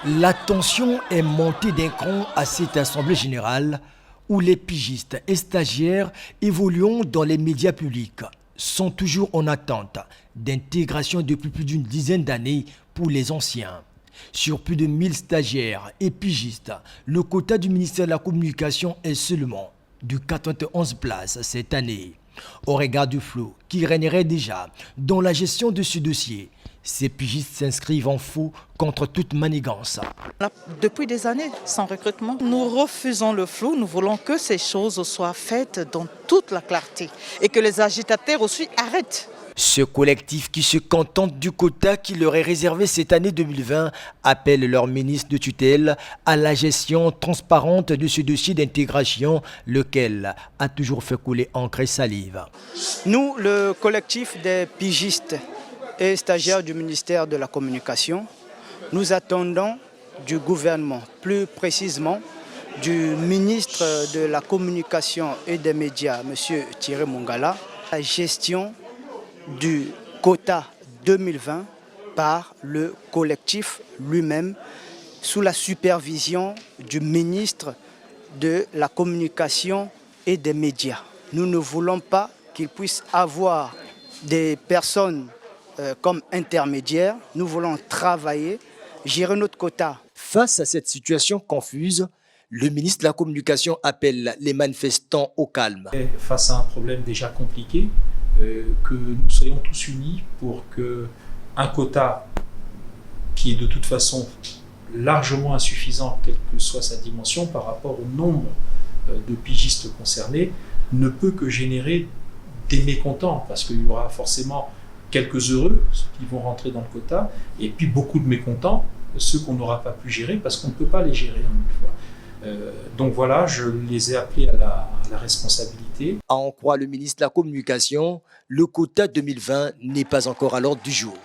La tension est montée d'un cran à cette assemblée générale où les pigistes et stagiaires évoluant dans les médias publics sont toujours en attente d'intégration depuis plus d'une dizaine d'années pour les anciens. Sur plus de 1000 stagiaires et pigistes, le quota du ministère de la Communication est seulement de 91 places cette année. Au regard du flou qui régnerait déjà dans la gestion de ce dossier, ces pigistes s'inscrivent en faux contre toute manigance. Depuis des années, sans recrutement, nous refusons le flou. Nous voulons que ces choses soient faites dans toute la clarté et que les agitateurs aussi arrêtent. Ce collectif qui se contente du quota qui leur est réservé cette année 2020 appelle leur ministre de tutelle à la gestion transparente de ce dossier d'intégration, lequel a toujours fait couler encre et salive. Nous, le collectif des pigistes et stagiaires du ministère de la Communication, nous attendons du gouvernement, plus précisément du ministre de la Communication et des Médias, M. Thierry Mongala, la gestion du quota 2020 par le collectif lui-même, sous la supervision du ministre de la Communication et des Médias. Nous ne voulons pas qu'il puisse avoir des personnes comme intermédiaires. Nous voulons travailler, gérer notre quota. Face à cette situation confuse, le ministre de la Communication appelle les manifestants au calme. Face à un problème déjà compliqué, que nous soyons tous unis pour qu'un quota qui est de toute façon largement insuffisant, quelle que soit sa dimension, par rapport au nombre de pigistes concernés, ne peut que générer des mécontents, parce qu'il y aura forcément quelques heureux, ceux qui vont rentrer dans le quota, et puis beaucoup de mécontents, ceux qu'on n'aura pas pu gérer, parce qu'on ne peut pas les gérer en une fois. Donc voilà, je les ai appelés à la responsabilité. À en croire le ministre de la Communication, le quota 2020 n'est pas encore à l'ordre du jour.